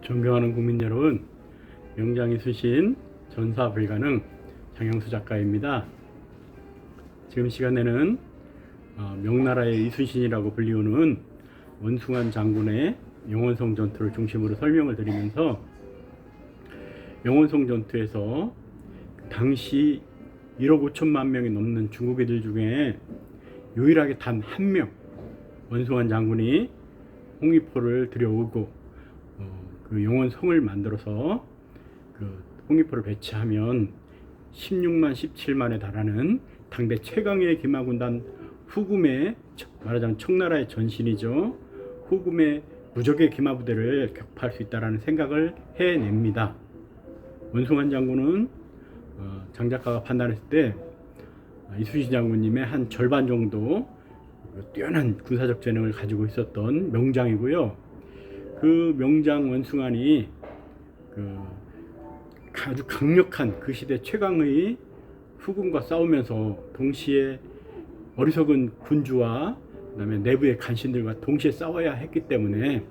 존경하는 국민 여러분, 명장이 수신 전사 불가능 장영수 작가입니다. 지금 시간에는 명나라의 이순신이라고 불리우는 원숭안 장군의 영원성 전투를 중심으로 설명을 드리면서, 영원성 전투에서 당시 1억 5천만 명이 넘는 중국인들 중에 유일하게 단 한 명, 원숭안 장군이 홍위포를 들여오고 그 영원성을 만들어서 그 홍위포를 배치하면 16만 17만에 달하는 당대 최강의 기마군단 후금의, 말하자면 청나라의 전신이죠, 후금의 무적의 기마부대를 격파할 수 있다는 생각을 해냅니다. 원숭안 장군은 장작가가 판단했을 때 이순신 장군님의 한 절반 정도 뛰어난 군사적 재능을 가지고 있었던 명장이고요. 그 명장 원숭안이 아주 강력한 그 시대 최강의 후금과 싸우면서 동시에 어리석은 군주와 그다음에 내부의 간신들과 동시에 싸워야 했기 때문에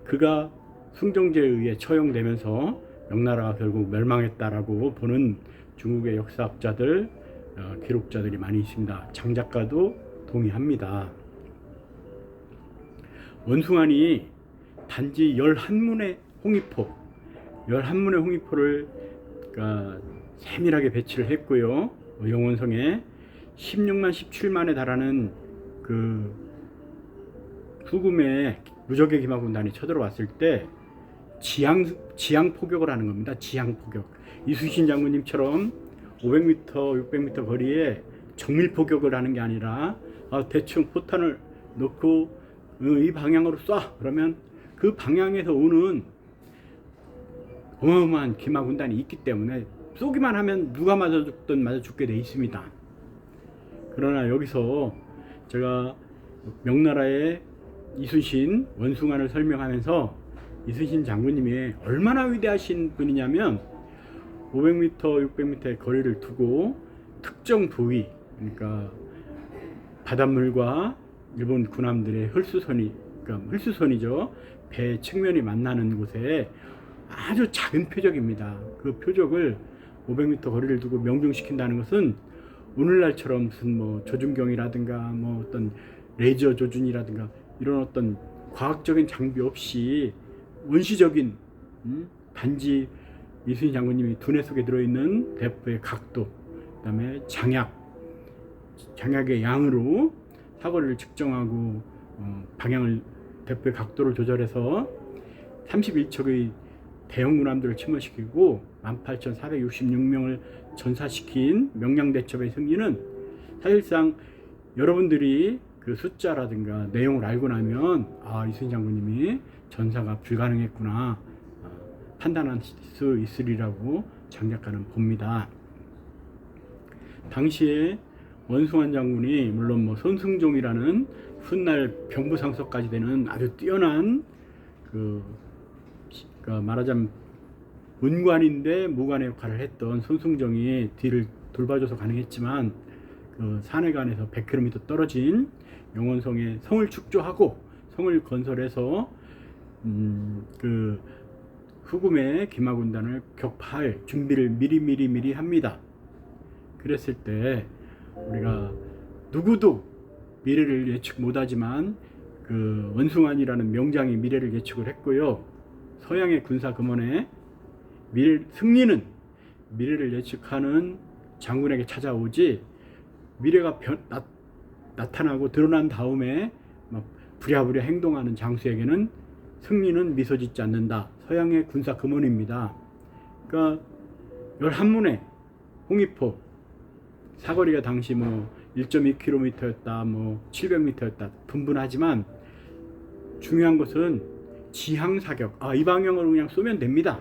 그가 숭정제에 의해 처형되면서 명나라가 결국 멸망했다라고 보는 중국의 역사학자들, 기록자들이 많이 있습니다. 장작가도 동의합니다. 원숭안이 단지 11문의 홍위포를 세밀하게 배치를 했고요. 영원성에 16만 17만에 달하는 그 후금의 무적의 기마군단이 쳐들어왔을 때 지향 포격을 하는 겁니다. 지향 포격. 이순신 장군님처럼 500m, 600m 거리에 정밀 포격을 하는 게 아니라 대충 포탄을 넣고 이 방향으로 쏴! 그러면 그 방향에서 오는 어마어마한 기마군단이 있기 때문에 쏘기만 하면 누가 맞아 죽든 맞아 죽게 돼 있습니다. 그러나 여기서 제가 명나라의 이순신 원숭안을 설명하면서 이순신 장군님이 얼마나 위대하신 분이냐면 500m, 600m의 거리를 두고 특정 부위, 그러니까 바닷물과 일본 군함들의 헐수선이죠. 배 측면이 만나는 곳에 아주 작은 표적입니다. 그 표적을 500m 거리를 두고 명중시킨다는 것은 오늘날처럼 무슨 조준경이라든가 어떤 레이저 조준이라든가 이런 어떤 과학적인 장비 없이 원시적인, 단지 이순신 장군님이 두뇌 속에 들어있는 대포의 각도, 그 다음에 장약의 양으로 사거리를 측정하고 방향을, 대포의 각도를 조절해서 31척의 대형 군함들을 침몰시키고 18,466명을 전사시킨 명량대첩의 승리는, 사실상 여러분들이 그 숫자라든가 내용을 알고 나면 이순신 장군님이 전사가 불가능했구나 판단할 수 있으리라고 장작가는 봅니다. 당시에 원숭안 장군이 물론 손승종이라는 훗날 병부상서까지 되는 아주 뛰어난 말하자면 문관인데 무관의 역할을 했던 손승종이 뒤를 돌봐줘서 가능했지만, 그 산해관에서 100km 떨어진 영원성에 성을 축조하고 성을 건설해서 그 후금의 기마군단을 격파할 준비를 미리 합니다. 그랬을 때 우리가 누구도 미래를 예측 못하지만 그 원숭안이라는 명장이 미래를 예측을 했고요. 서양의 군사 금원의 승리는 미래를 예측하는 장군에게 찾아오지, 미래가 나타나고 드러난 다음에 부랴부랴 행동하는 장수에게는 승리는 미소짓지 않는다. 서양의 군사 금원입니다. 그러니까 11문의 홍위포, 사거리가 당시 1.2km였다, 700m였다 분분하지만 중요한 것은 지향 사격. 이 방향으로 그냥 쏘면 됩니다.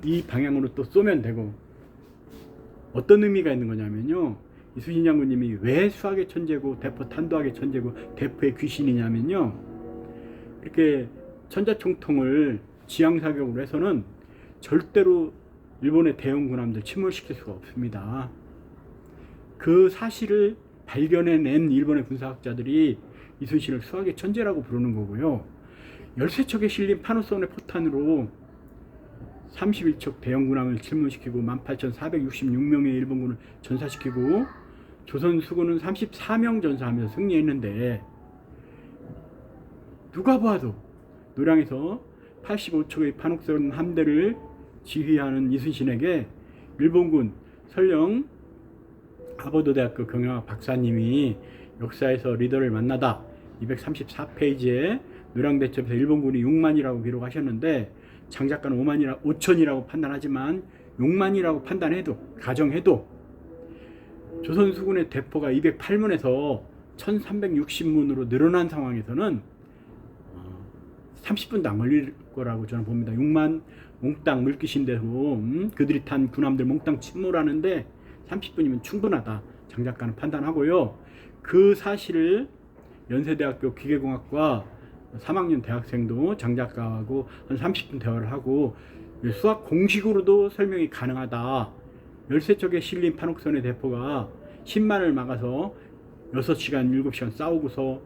이 방향으로 또 쏘면 되고, 어떤 의미가 있는 거냐면요, 이순신 장군님이 왜 수학의 천재고 대포 탄도학의 천재고 대포의 귀신이냐면요, 이렇게 천자총통을 지향 사격으로 해서는 절대로 일본의 대형 군함들 침몰시킬 수가 없습니다. 그 사실을 발견해낸 일본의 군사학자들이 이순신을 수학의 천재라고 부르는 거고요. 13척에 실린 파노선의 포탄으로 31척 대형 군함을 침몰시키고 18,466명의 일본군을 전사시키고 조선 수군은 34명 전사하면서 승리했는데, 누가 봐도 노량에서 85척의 판옥선 함대를 지휘하는 이순신에게 일본군 설령 하버드대학교 경영학 박사님이 역사에서 리더를 만나다 234페이지에 노량대첩에서 일본군이 6만이라고 기록하셨는데, 장 작가는 5천이라고 판단하지만 6만이라고 판단해도, 가정해도 조선 수군의 대포가 208문에서 1360문으로 늘어난 상황에서는 30분도 안 걸릴 거라고 저는 봅니다. 6만 몽땅 물귀신데도 그들이 탄 군함들 몽땅 침몰하는데 30분이면 충분하다, 장 작가는 판단하고요. 그 사실을 연세대학교 기계공학과 3학년 대학생도 장 작가하고 한 30분 대화를 하고 수학 공식으로도 설명이 가능하다. 13척에 실린 판옥선의 대포가 10만을 막아서 6시간 7시간 싸우고서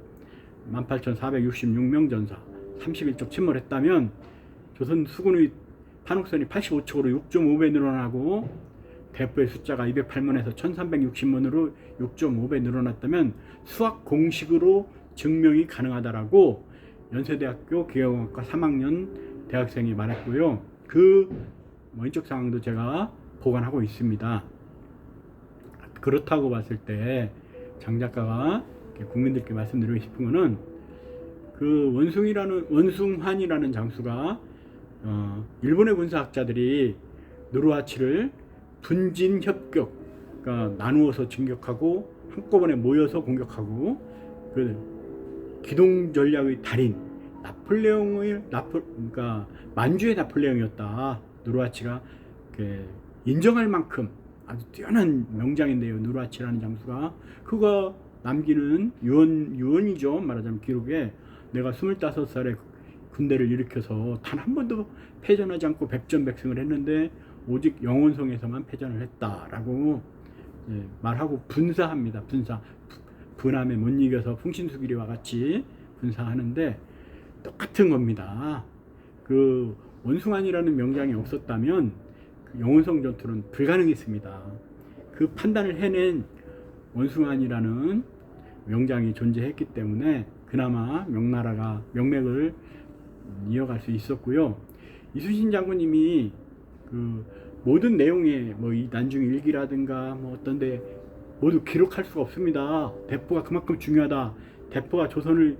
18,466명 전사 31척 침몰했다면, 조선 수군의 판옥선이 85척으로 6.5배 늘어나고 대포의 숫자가 208문에서 1360문으로 6.5배 늘어났다면 수학 공식으로 증명이 가능하다라고 연세대학교 기계공학과 3학년 대학생이 말했고요. 그 원적 상황도 제가 보관하고 있습니다. 그렇다고 봤을 때 장 작가가 국민들께 말씀드리고 싶은 거는, 그 원숭환이라는 장수가 일본의 군사학자들이 누르하치를 분진 협격, 그러니까 나누어서 진격하고 한꺼번에 모여서 공격하고, 그 기동 전략의 달인 그러니까 만주의 나폴레옹이었다. 누르하치가 인정할 만큼 아주 뛰어난 명장인데요. 누르하치라는 장수가 그가 남기는 유언이죠. 말하자면 기록에, 내가 25살에 군대를 일으켜서 단 한 번도 패전하지 않고 백전백승을 했는데 오직 영원성에서만 패전을 했다라고 말하고 분사합니다. 분함에 못 이겨서 풍신수길이와 같이 분사하는데 똑같은 겁니다. 그 원숭환이라는 명장이 없었다면 그 영원성 전투는 불가능했습니다. 그 판단을 해낸 원숭환이라는 명장이 존재했기 때문에 그나마 명나라가 명맥을 이어갈 수 있었고요. 이순신 장군님이 그 모든 내용에 이 난중 일기라든가 어떤데 모두 기록할 수가 없습니다. 대포가 그만큼 중요하다. 대포가 조선을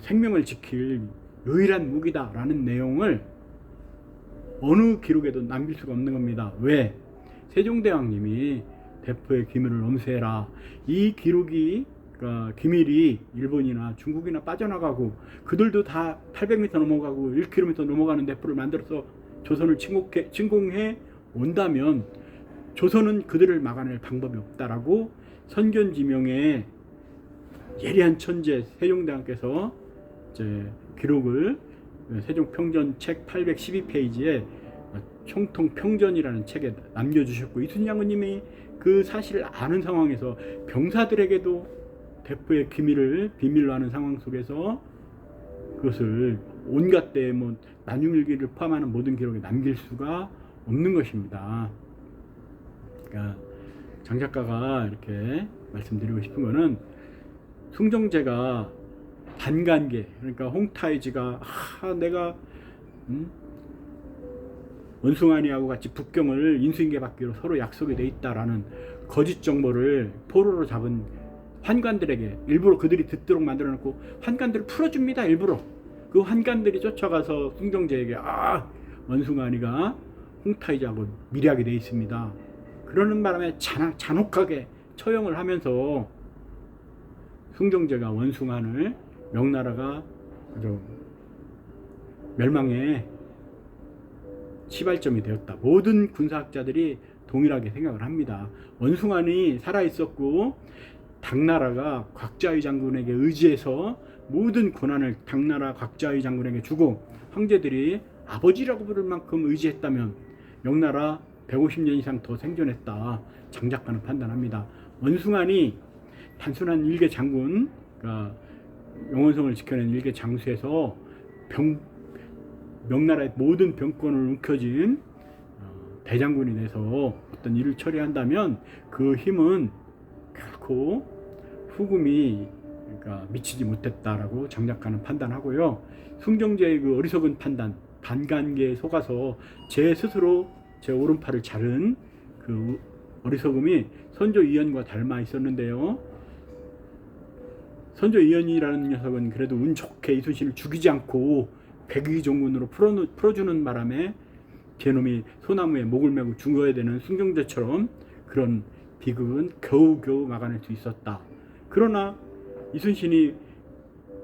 생명을 지킬 유일한 무기다라는 내용을 어느 기록에도 남길 수가 없는 겁니다. 왜? 세종대왕님이 대포의 기밀을 엄수해라. 이 기록이, 그러니까 기밀이 일본이나 중국이나 빠져나가고 그들도 다 800m 넘어가고 1km 넘어가는 대포를 만들어서 조선을 침공해 온다면 조선은 그들을 막아낼 방법이 없다라고 선견지명의 예리한 천재 세종대왕께서 기록을 세종평전 책 812페이지에 총통평전이라는 책에 남겨주셨고, 이순신 장군님이 그 사실을 아는 상황에서 병사들에게도 대포의 기밀을 비밀로 하는 상황 속에서 그것을 온갖 때 난중일기를 포함하는 모든 기록에 남길 수가 없는 것입니다. 그러니까 장 작가가 이렇게 말씀드리고 싶은 거는, 숭정제가 반관계, 그러니까 홍타이지가 내가 원숭아니하고 같이 북경을 인수인계 받기로 서로 약속이 돼 있다라는 거짓 정보를 포로로 잡은 환관들에게 일부러 그들이 듣도록 만들어 놓고 환관들을 풀어줍니다. 일부러 그 환관들이 쫓아가서 숭정제에게 원숭아니가 홍타이지하고 미리하게 돼 있습니다. 그러는 바람에 잔혹하게 처형을 하면서 숭정제가 원숭아를 명나라가 아주 멸망의 시발점이 되었다. 모든 군사학자들이 동일하게 생각을 합니다. 원숭아는 살아있었고 당나라가 곽자의 장군에게 의지해서 모든 권한을 당나라 곽자의 장군에게 주고 황제들이 아버지라고 부를 만큼 의지했다면 명나라 150년 이상 더 생존했다. 장 작가는 판단합니다. 원숭아는 단순한 일개 장군, 그러니까 영원성을 지켜낸 일개 장수에서 명나라의 모든 병권을 움켜쥔 대장군이 돼서 어떤 일을 처리한다면 그 힘은 결코 후금이 그러니까 미치지 못했다라고 장작가는 판단하고요. 승정제의 그 어리석은 판단, 반관계에 속아서 제 스스로 제 오른팔을 자른 그 어리석음이 선조 이연과 닮아 있었는데요. 선조 이연이라는 녀석은 그래도 운 좋게 이순신을 죽이지 않고 백의종군으로 풀어주는 바람에 걔놈이 소나무에 목을 메고 죽어야 되는 승정제처럼 그런 비극은 겨우겨우 막아낼 수 있었다. 그러나 이순신이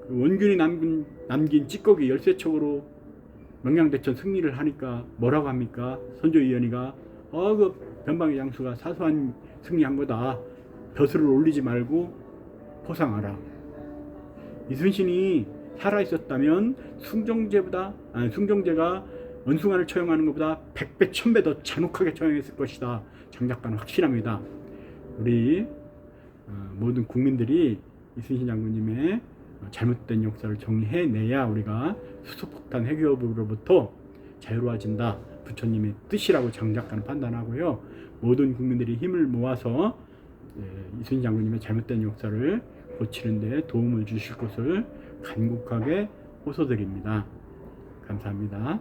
그 원균이 남긴 찌꺼기 열세척으로 명량대천 승리를 하니까 뭐라고 합니까? 선조 이연이가 그 변방의 장수가 사소한 승리한 거다. 벼슬을 올리지 말고 포상하라. 이순신이 살아있었다면 승정제가 원숭아를 처형하는 것보다 100배, 1000배 더 잔혹하게 처형했을 것이다. 장작가는 확신합니다. 우리 모든 국민들이 이순신 장군님의 잘못된 역사를 정리해내야 우리가 수소폭탄 핵위협으로부터 자유로워진다. 부처님의 뜻이라고 장작가는 판단하고요. 모든 국민들이 힘을 모아서 이순신 장군님의 잘못된 역사를 고치는 데 도움을 주실 것을 간곡하게 호소드립니다. 감사합니다.